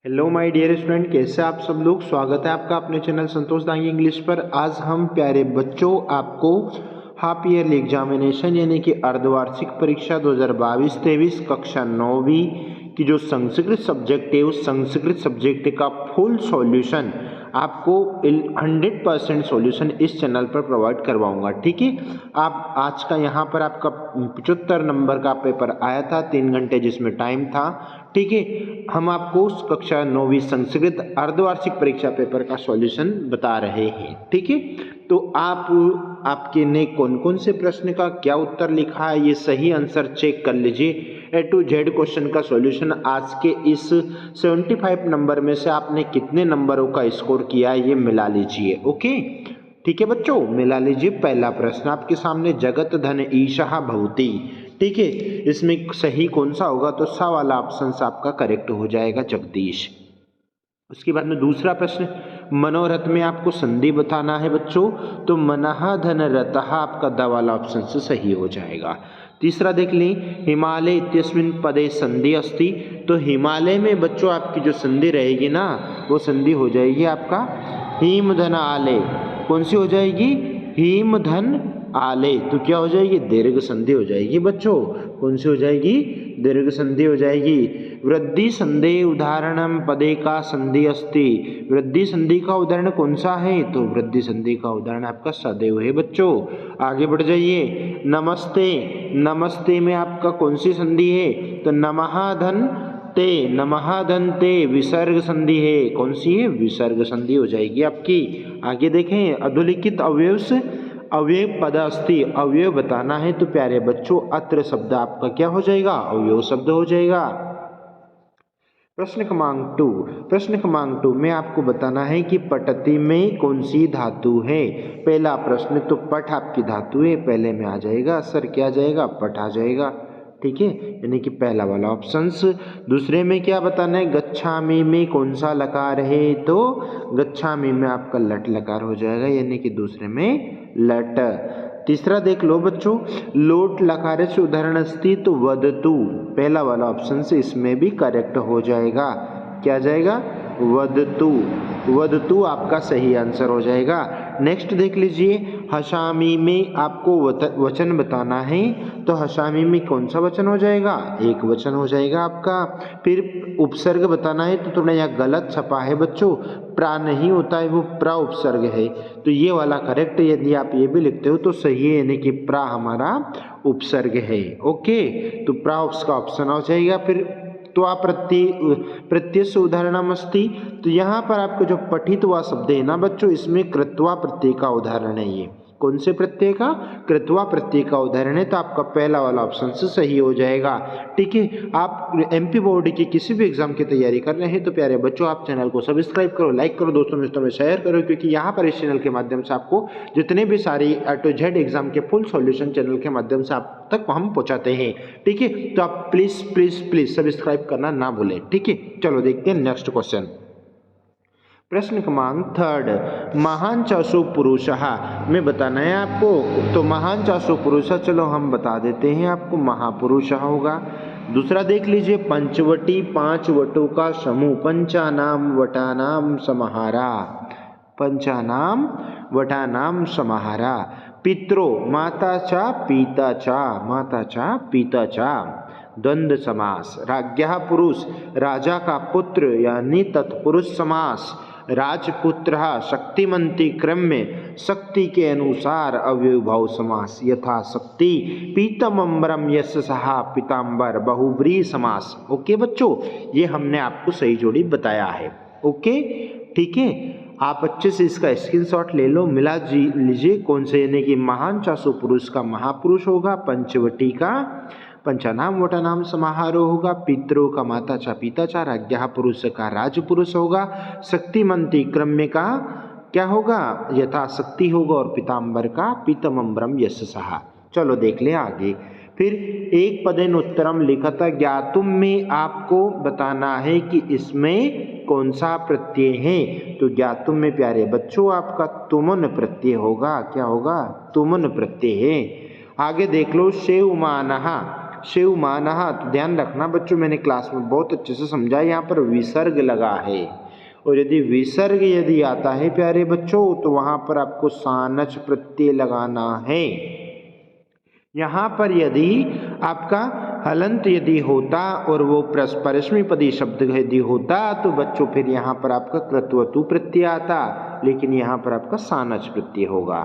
Hello my dear student, कैसे आप सब लोग। स्वागत है आपका अपने चैनल संतोष दांगी इंग्लिश पर। आज हम प्यारे बच्चों आपको हाफ ईयरली एग्जामिनेशन यानी कि अर्धवार्षिक परीक्षा 2022-23 कक्षा 9वीं की जो संस्कृत सब्जेक्ट है उस संस्कृत सब्जेक्ट का फुल सॉल्यूशन आपको 100% सॉल्यूशन इस चैनल पर प्रोवाइड करवाऊंगा। ठीक है, आप आज का यहाँ पर आपका 75 नंबर का पेपर आया था, 3 घंटे जिसमें टाइम था। ठीक है, हम आपको उस कक्षा 9वीं संस्कृत अर्धवार्षिक परीक्षा पेपर का सॉल्यूशन बता रहे हैं। ठीक है, तो आपके ने कौन कौन से प्रश्न का क्या उत्तर लिखा है ये सही आंसर चेक कर लीजिए। A to Z क्वेश्चन का सॉल्यूशन आज के इस 75 नंबर में से आपने कितने नंबरों का स्कोर किया है ये मिला लीजिए। ओके, ठीक है बच्चों, मिला लीजिए। पहला प्रश्न आपके सामने, जगत धन ईशः भवति। ठीक है, इसमें सही कौन सा होगा, तो सा वाला ऑप्शन आपका करेक्ट हो जाएगा, जगदीश। उसके बाद में दूसरा प्रश्न, मनोरथ में आपको संधि बताना है बच्चों, तो मनः धन रतः आपका द वाला ऑप्शन से सही हो जाएगा। तीसरा देख लें, हिमालय इत्यस्मिन् पदे संधि अस्ति, तो हिमालय में बच्चों आपकी जो संधि रहेगी ना वो संधि हो जाएगी आपका हिम धन आले। कौन सी हो जाएगी, हिम धन आले, तो क्या हो जाएगी, दीर्घ संधि हो जाएगी बच्चों। कौन सी हो जाएगी, दीर्घ संधि हो जाएगी। वृद्धि संधि उदाहरणम पदे का संधि अस्ति, वृद्धि संधि का उदाहरण कौन सा है, तो वृद्धि संधि का उदाहरण आपका सदैव है बच्चों। आगे बढ़ जाइए, नमस्ते, नमस्ते में आपका कौन सी संधि है, तो नमः धन ते, नमः धन ते विसर्ग संधि है। कौन सी है, विसर्ग संधि हो जाएगी आपकी। आगे देखें, अधोलिखित अवयव से अवयव पद अस्ति, अवयव बताना है तो प्यारे बच्चों अत्र शब्द आपका क्या हो जाएगा, अवयव शब्द हो जाएगा। प्रश्न क्रमांक 2 में आपको बताना है कि पठति में कौन सी धातु है। पहला प्रश्न, तो पठ आपकी धातु है, पहले में आ जाएगा सर, क्या आ जाएगा, पठ आ जाएगा। ठीक है, यानी कि पहला वाला ऑप्शंस। दूसरे में क्या बताना है, गच्छामि में कौन सा लकार है, तो गच्छामि में आपका लट लकार हो जाएगा, यानी कि दूसरे में लट। तीसरा देख लो बच्चों, लोट लकार से उदाहरण अस्ति, तो वदतु, पहला वाला ऑप्शन से इसमें भी करेक्ट हो जाएगा। क्या जाएगा, वदतु, वदतु आपका सही आंसर हो जाएगा। नेक्स्ट देख लीजिए, हसामी में आपको वचन बताना है, तो हसामी में कौन सा वचन हो जाएगा, एक वचन हो जाएगा आपका। फिर उपसर्ग बताना है, तो थोड़ा यहाँ गलत छपा है बच्चों, प्रा नहीं होता है, वो प्रा उपसर्ग है, तो ये वाला करेक्ट। यदि आप ये भी लिखते हो तो सही है, यानी कि प्रा हमारा उपसर्ग है। ओके, तो प्रा उसका ऑप्शन हो जाएगा। फिर त्वा प्रत्यय से उदाहरणम अस्ति, तो यहाँ पर आपको जो पठित हुआ शब्द है ना बच्चों, इसमें कृत्वा प्रत्यय का उदाहरण है। ये कौन से प्रत्यय का, कृत्वा प्रत्यय का उदाहरण है, तो आपका पहला वाला ऑप्शन से सही हो जाएगा। ठीक है, आप एमपी बोर्ड की किसी भी एग्जाम की तैयारी कर रहे हैं तो प्यारे बच्चों आप चैनल को सब्सक्राइब करो, लाइक करो, दोस्तों में शेयर करो, क्योंकि यहाँ पर इस चैनल के माध्यम से आपको जितने भी सारी A to Z एग्जाम के फुल सॉल्यूशन चैनल के माध्यम से आप तक हम पहुँचाते हैं। ठीक है, तो आप प्लीज प्लीज प्लीज सब्सक्राइब करना ना भूलें। ठीक है, चलो देखते हैं नेक्स्ट क्वेश्चन। प्रश्न क्रमांक 3, महान चासु पुरुषः में बताना है आपको, तो महान चासु पुरुष, चलो हम बता देते हैं आपको, महापुरुष होगा। दूसरा देख लीजिए, पंचवटी, 5 वटों का समूह, पंचानाम वटानाम समाहारा, पंचानाम वटानाम समाहारा। पित्रो, माता चा पिता चा, माता चा पिता चा, द्वंद्व समास। राज्ञः पुरुष, राजा का पुत्र यानी तत्पुरुष समास। राजपुत्र, शक्तिमंती क्रम में शक्ति के अनुसार अव्ययभाव समास, यथा शक्ति। पीतमंबरम यशसः पीताम्बर, बहुव्रीहि समास। ओके बच्चों, ये हमने आपको सही जोड़ी बताया है। ओके, ठीक है, आप अच्छे से इसका स्क्रीनशॉट ले लो, मिला लीजिए कौन से, यानी कि महान चासु पुरुष का महापुरुष होगा, पंचवटी का पंचानाम वटानाम समाहारोह होगा, पितरों का माता चा पिता चा, राज्ञः पुरुष का राजपुरुष होगा, शक्तिमंती क्रम्य का क्या होगा, यथाशक्ति होगा, और पीताम्बर का पीतमंबरम यशसः। चलो देख ले आगे। फिर एक पदेन उत्तरम लिखता, ज्ञातुम में आपको बताना है कि इसमें कौन सा प्रत्यय है, तो ज्ञातुम में प्यारे बच्चों आपका तुमन प्रत्यय होगा। क्या होगा, तुमन प्रत्यय है। आगे देख लो, शेवमानः, शिवमानः। तो ध्यान रखना बच्चों, मैंने क्लास में बहुत अच्छे से समझा, यहाँ पर विसर्ग लगा है, और यदि विसर्ग यदि आता है प्यारे बच्चों तो वहाँ पर आपको सानच प्रत्यय लगाना है। यहाँ पर यदि आपका हलंत यदि होता और वो परस्मैपदी शब्द यदि होता तो बच्चों फिर यहाँ पर आपका कृतवतु प्रत्यय आता, लेकिन यहाँ पर आपका सानच प्रत्यय होगा।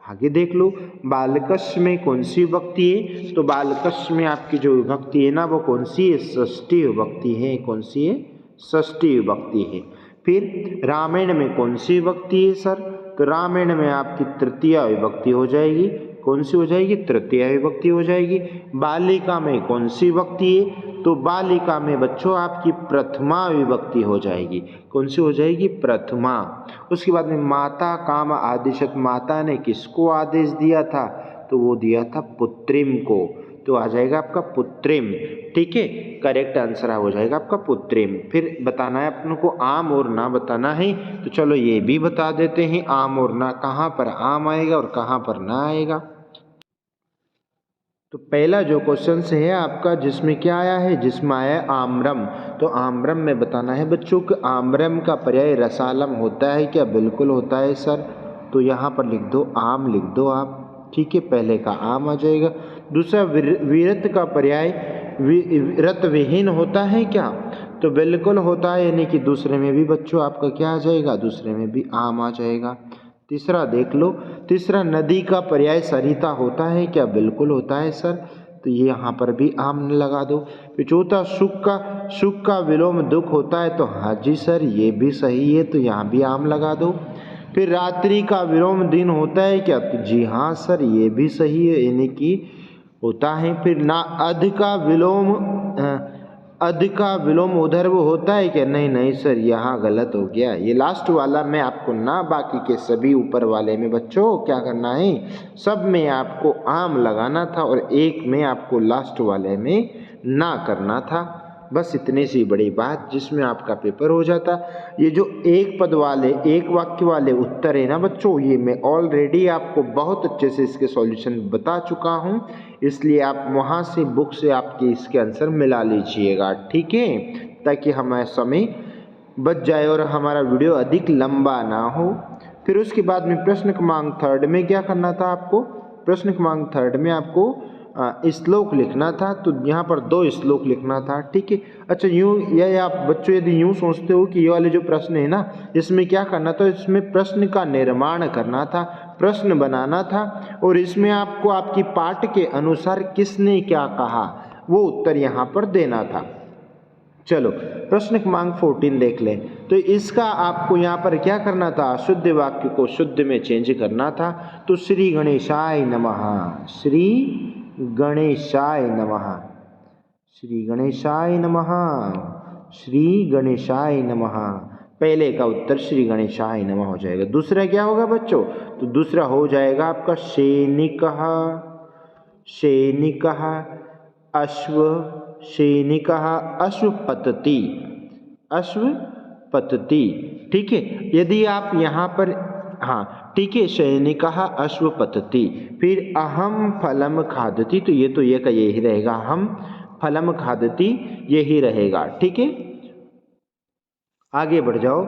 आगे देख लो, बालकस्य में कौन सी विभक्ति है? तो बालकस्य में आपकी जो विभक्ति है ना वो कौन सी है? षष्ठी विभक्ति है। कौन सी है? षष्ठी विभक्ति है। फिर रामायण में कौन सी विभक्ति है सर? तो रामायण में आपकी तृतीय विभक्ति हो जाएगी। कौन सी हो जाएगी? तृतीय विभक्ति हो जाएगी। बालिका में कौन सी विभक्ति है? तो बालिका में बच्चों आपकी प्रथमा विभक्ति हो जाएगी। कौन सी हो जाएगी? प्रथमा। उसके बाद में माता काम आदेशत, माता ने किसको आदेश दिया था? तो वो दिया था पुत्रिम को, तो आ जाएगा आपका पुत्रिम। ठीक है, करेक्ट आंसर हो जाएगा आपका पुत्रिम। फिर बताना है अपन को आम और ना बताना है, तो चलो ये भी बता देते हैं आम और ना, कहाँ पर आम आएगा और कहाँ पर ना आएगा। तो पहला जो क्वेश्चन है आपका जिसमें क्या आया है? जिसमें आया है आम्रम। तो आम्रम में बताना है बच्चों कि आम्रम का पर्याय रसालम होता है क्या? बिल्कुल होता है सर। तो यहाँ पर लिख दो आम, लिख दो आप। ठीक है, पहले का आम आ जाएगा। दूसरा वीरत का पर्याय रतविहीन होता है क्या? तो बिल्कुल होता है, यानी कि दूसरे में भी बच्चों आपका क्या आ जाएगा? दूसरे में भी आम आ जाएगा। तीसरा देख लो, तीसरा नदी का पर्याय सरिता होता है क्या? बिल्कुल होता है सर। तो ये यहाँ पर भी आम लगा दो। फिर चौथा सुख का विलोम दुख होता है, तो हाँ जी सर ये भी सही है, तो यहाँ भी आम लगा दो। फिर रात्रि का विलोम दिन होता है क्या? तो जी हाँ सर ये भी सही है, यानी कि होता है। फिर ना अध का विलोम उधर्व होता है क्या? नहीं नहीं सर यहाँ गलत हो गया। ये लास्ट वाला में आपको ना, बाकी के सभी ऊपर वाले में बच्चों क्या करना है? सब में आपको आम लगाना था और एक में आपको लास्ट वाले में ना करना था। बस इतनी सी बड़ी बात जिसमें आपका पेपर हो जाता। ये जो एक पद वाले एक वाक्य वाले उत्तर है ना बच्चों, ये मैं ऑलरेडी आपको बहुत अच्छे से इसके सॉल्यूशन बता चुका हूँ, इसलिए आप वहाँ से बुक से आपके इसके आंसर मिला लीजिएगा। ठीक है, ताकि हमारा समय बच जाए और हमारा वीडियो अधिक लंबा ना हो। फिर उसके बाद में प्रश्न क्रमांक 3 में क्या करना था आपको? प्रश्न क्रमांक 3 में आपको श्लोक लिखना था, तो यहाँ पर 2 श्लोक लिखना था। ठीक है, अच्छा यूँ या आप बच्चों यदि यूँ सोचते हो कि ये वाले जो प्रश्न है ना इसमें क्या करना था? इसमें प्रश्न का निर्माण करना था, प्रश्न बनाना था, और इसमें आपको आपकी पाठ के अनुसार किसने क्या कहा वो उत्तर यहाँ पर देना था। चलो प्रश्न क्रमांक 14 देख लें। तो इसका आपको यहाँ पर क्या करना था? शुद्ध वाक्य को शुद्ध में चेंज करना था। तो श्री गणेशाय नमः, श्री गणेशाय नमः, श्री गणेशाय नमः, श्री गणेशाय नमः। पहले का उत्तर श्री गणेशाय नमः हो जाएगा। दूसरा क्या होगा बच्चों? तो दूसरा हो जाएगा आपका सैनिकः, सैनिकः अश्व, सैनिकः अश्वपतति, अश्वपतति। ठीक है, यदि आप यहाँ पर हाँ ठीक है, सैनिकः अश्वपतति। फिर अहम फलम खादति, तो ये का यही रहेगा, हम फलम खादति यही रहेगा। ठीक है, आगे बढ़ जाओ।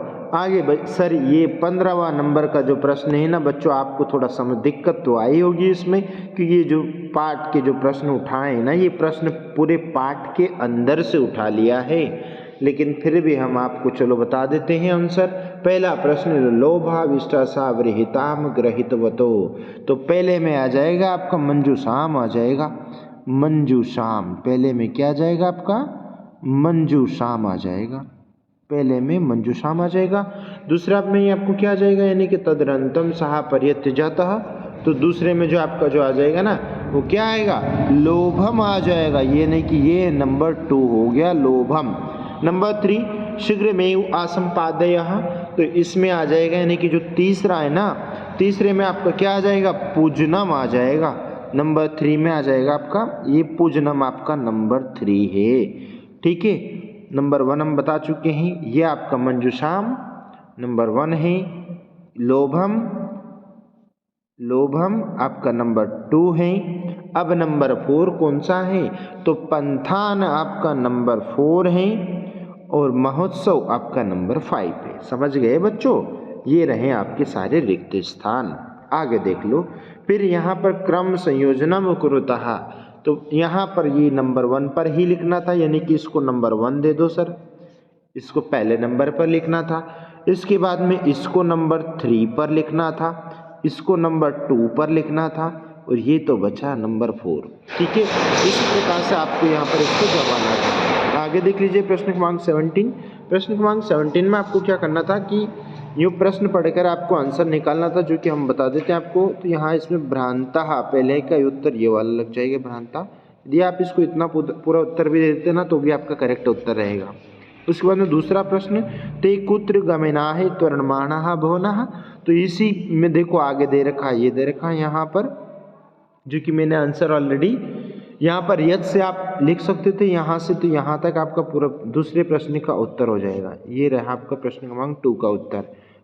सर ये 15वां नंबर का जो प्रश्न है ना बच्चों, आपको थोड़ा समझ दिक्कत तो आई होगी इसमें, कि ये जो पाठ के जो प्रश्न उठाए ना, ये प्रश्न पूरे पाठ के अंदर से उठा लिया है, लेकिन फिर भी हम आपको चलो बता देते हैं आंसर। पहला प्रश्न लोभाविष्टा विहिताम ग्रहितवतो, तो पहले में आ जाएगा आपका मंजूषाम आ जाएगा, मंजूषाम। पहले में क्या आ जाएगा आपका? मंजूषाम आ जाएगा, पहले में मंजूषाम आ जाएगा। दूसरा में आपको क्या आ जाएगा? यानी कि तदनंतम सहा पर्यत्यजातः, तो दूसरे में जो आपका जो आ जाएगा ना वो क्या आएगा? लोभम आ जाएगा। ये नहीं कि ये नंबर 2 हो गया लोभम। नंबर 3 शीघ्रमेव असंपादयः, तो इसमें आ जाएगा, यानी कि जो तीसरा है ना, तीसरे में आपका क्या आ जाएगा? पूजनम आ जाएगा। नंबर 3 में आ जाएगा आपका ये पूजनम, आपका नंबर 3 है। ठीक है, नंबर 1 हम बता चुके हैं, ये आपका मंजूषाम नंबर 1 है, लोभम लोभम आपका नंबर 2 है। अब नंबर 4 कौन सा है, तो पंथान आपका नंबर 4 है और महोत्सव आपका नंबर 5 है। समझ गए बच्चों, ये रहे आपके सारे रिक्त स्थान। आगे देख लो, फिर यहाँ पर क्रम संयोजनम कुरुतः, तो यहाँ पर ये नंबर 1 पर ही लिखना था, यानी कि इसको नंबर 1 दे दो सर, इसको पहले नंबर पर लिखना था। इसके बाद में इसको नंबर 3 पर लिखना था, इसको नंबर 2 पर लिखना था, और ये तो बचा नंबर 4। ठीक है, इस प्रकार से आपको यहाँ पर इसको जमाना था। आगे देख लीजिए प्रश्न क्रमांक 17। प्रश्न क्रमांक 17 में आपको क्या करना था कि ये प्रश्न पढ़कर आपको आंसर निकालना था, जो कि हम बता देते हैं आपको। तो यहाँ इसमें भ्रांतः पहले का उत्तर ये वाला लग जाएगा, भ्रांता। यदि आप इसको इतना पूरा उत्तर भी दे देते ना तो भी आपका करेक्ट उत्तर रहेगा। उसके बाद में दूसरा प्रश्न, ते कुत्र गमनाः त्वरणमाणः भुवनः, तो इसी में देखो आगे दे रखा है, ये दे रखा है यहाँ पर, जो कि मैंने आंसर ऑलरेडी यहाँ पर यद से आप लिख सकते थे, यहाँ से तो यहाँ तक आपका पूरा दूसरे प्रश्न का उत्तर हो जाएगा। ये रहा आपका प्रश्न क्रमांक 2 का उत्तर।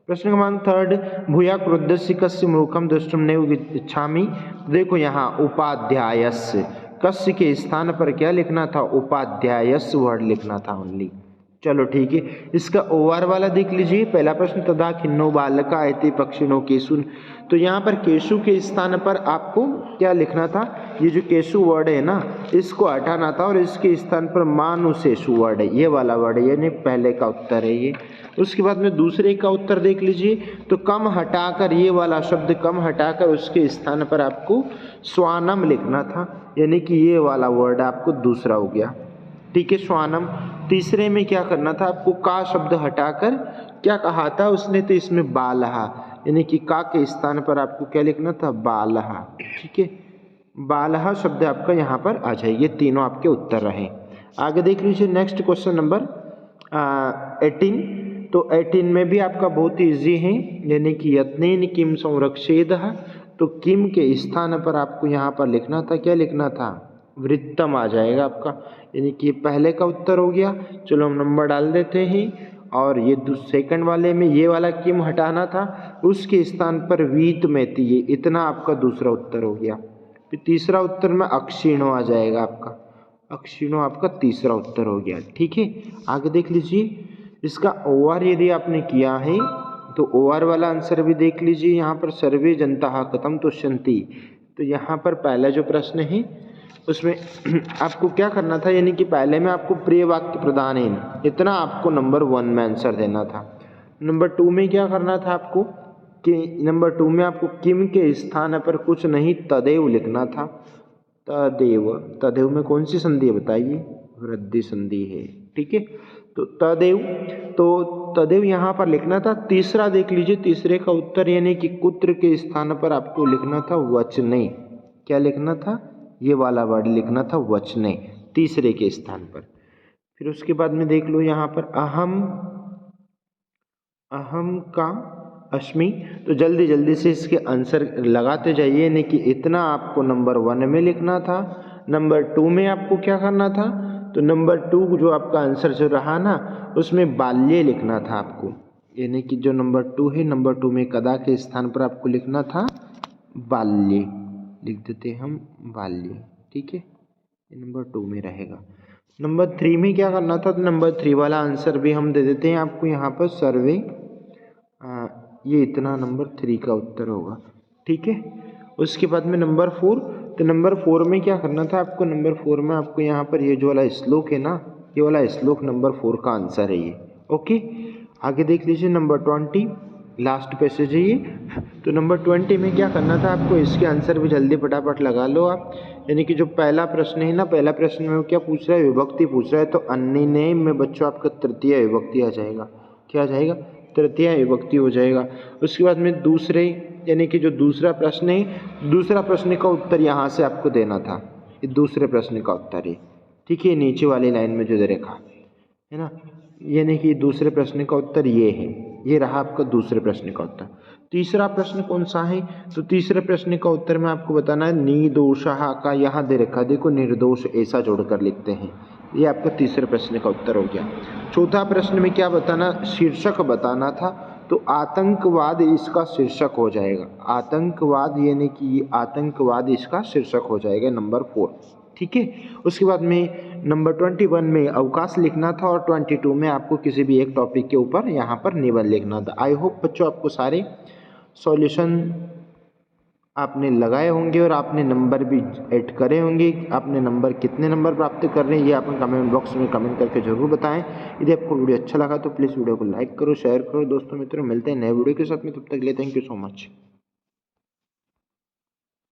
प्रश्न क्रमांक 3, भूया क्रुद्धस्य कस्य मूर्खम द्रष्टुम नैव इच्छामि, देखो यहाँ उपाध्यायस्य, कस्य के स्थान पर क्या लिखना था, उपाध्यायस्य वर्ड लिखना था ओनली। चलो ठीक है, इसका ओवर वाला देख लीजिए। पहला प्रश्न, तदा खिन्नो बालका एते पक्षिणो केशु, तो यहाँ पर केशु के स्थान पर आपको क्या लिखना था, ये जो केशु वर्ड है ना, इसको हटाना था और इसके स्थान पर मानुशेषु वर्ड है, ये वाला वर्ड है, यानी पहले का उत्तर है ये। उसके बाद में दूसरे का उत्तर देख लीजिए, तो कम हटाकर, ये वाला शब्द कम हटाकर उसके स्थान पर आपको स्वानम लिखना था, यानी कि ये वाला वर्ड आपको दूसरा हो गया। ठीक है, श्वानम। तीसरे में क्या करना था आपको, का शब्द हटाकर क्या कहा था उसने, तो इसमें बालहा, यानी कि का के स्थान पर आपको क्या लिखना था, बालहा। ठीक है, बालहा शब्द आपका यहाँ पर आ जाए। ये तीनों आपके उत्तर रहे। आगे देख लीजिए नेक्स्ट क्वेश्चन नंबर 18। तो 18 में भी आपका बहुत ईजी है, यानी कि यत्नेन किम संरक्षेदः, तो किम के स्थान पर आपको यहाँ पर लिखना था, क्या लिखना था, वृत्तम आ जाएगा आपका, यानी कि पहले का उत्तर हो गया। चलो हम नंबर डाल देते हैं, और ये सेकंड वाले में ये वाला किम हटाना था, उसके स्थान पर वीत में थी, ये इतना आपका दूसरा उत्तर हो गया। फिर तीसरा उत्तर में अक्षीणो आ जाएगा आपका, अक्षीणो आपका तीसरा उत्तर हो गया। ठीक है, आगे देख लीजिए, इसका ओवर यदि आपने किया है तो ओवर वाला आंसर भी देख लीजिए। यहाँ पर सर्वे जनता कथम तुष्यन्ति, तो यहाँ पर पहला जो प्रश्न है उसमें आपको क्या करना था, यानी कि पहले में आपको प्रिय वाक्य प्रदान है, इतना आपको नंबर 1 में आंसर देना था। नंबर 2 में क्या करना था आपको कि नंबर 2 में आपको किम के स्थान पर कुछ नहीं, तदेव लिखना था। तदेव, तदेव में कौन सी संधि है बताइए, वृद्धि संधि है। ठीक है, तो तदेव, तो तदेव यहाँ पर लिखना था। तीसरा देख लीजिए, तीसरे का उत्तर, यानी कि कुत्र के स्थान पर आपको लिखना था वचने, क्या लिखना था, ये वाला वर्ड लिखना था वचने, तीसरे के स्थान पर। फिर उसके बाद में देख लो यहाँ पर अहम, अहम का अस्मि, तो जल्दी जल्दी से इसके आंसर लगाते जाइए, यानी कि इतना आपको नंबर 1 में लिखना था। नंबर 2 में आपको क्या करना था, तो नंबर 2 जो आपका आंसर जो रहा ना, उसमें बाल्य लिखना था आपको, यानी कि जो नंबर 2 है, नंबर 2 में कदा के स्थान पर आपको लिखना था बाल्य, लिख देते हम बाल्य। ठीक है, ये नंबर 2 में रहेगा। नंबर 3 में क्या करना था, तो नंबर 3 वाला आंसर भी हम दे देते हैं आपको यहाँ पर, सर्वे, ये इतना नंबर 3 का उत्तर होगा। ठीक है, उसके बाद में नंबर 4, तो नंबर 4 में क्या करना था आपको, नंबर 4 में आपको यहाँ पर ये जो वाला श्लोक है ना, ये वाला श्लोक नंबर 4 का आंसर है ये। ओके, आगे देख लीजिए नंबर 20, लास्ट पैसेज है ये। तो नंबर 20 में क्या करना था आपको, इसके आंसर भी जल्दी फटाफट लगा लो आप, यानी कि जो पहला प्रश्न है ना, पहला प्रश्न में क्या पूछ रहा है, विभक्ति पूछ रहा है, तो अन्य में बच्चों आपका तृतीय विभक्ति आ जाएगा, क्या आ जाएगा, तृतीय विभक्ति हो जाएगा। उसके बाद में दूसरे, यानी कि जो दूसरा प्रश्न है, दूसरा प्रश्न का उत्तर यहाँ से आपको देना था, ये दूसरे प्रश्न का उत्तर है। ठीक है, नीचे वाली लाइन में जो दे रखा है ना, यानी कि दूसरे प्रश्न का उत्तर ये है, ये रहा आपका दूसरे प्रश्न का उत्तर। तीसरा प्रश्न कौन सा है, तो तीसरे प्रश्न का उत्तर में आपको बताना है निर्दोषः का, यहाँ दे रखा देखो, निर्दोष ऐसा जोड़कर लिखते हैं, ये आपका तीसरे प्रश्न का उत्तर हो गया। चौथा प्रश्न में क्या बताना, शीर्षक बताना था, तो आतंकवाद इसका शीर्षक हो जाएगा, आतंकवाद यानी कि आतंकवाद इसका शीर्षक हो जाएगा नंबर 4। ठीक है, उसके बाद में नंबर 21 में अवकाश लिखना था और 22 में आपको किसी भी एक टॉपिक के ऊपर यहाँ पर निबंध लिखना था। आई होप बच्चों आपको सारे सॉल्यूशन आपने लगाए होंगे और आपने नंबर भी ऐड करे होंगे। आपने नंबर कितने नंबर प्राप्त कर रहे हैं ये आप कमेंट बॉक्स में कमेंट करके जरूर बताएं। यदि आपको वीडियो अच्छा लगा तो प्लीज़ वीडियो को लाइक करो, शेयर करो दोस्तों मित्रों। मिलते हैं नए वीडियो के साथ में, तब तक के लिए थैंक यू सो मच।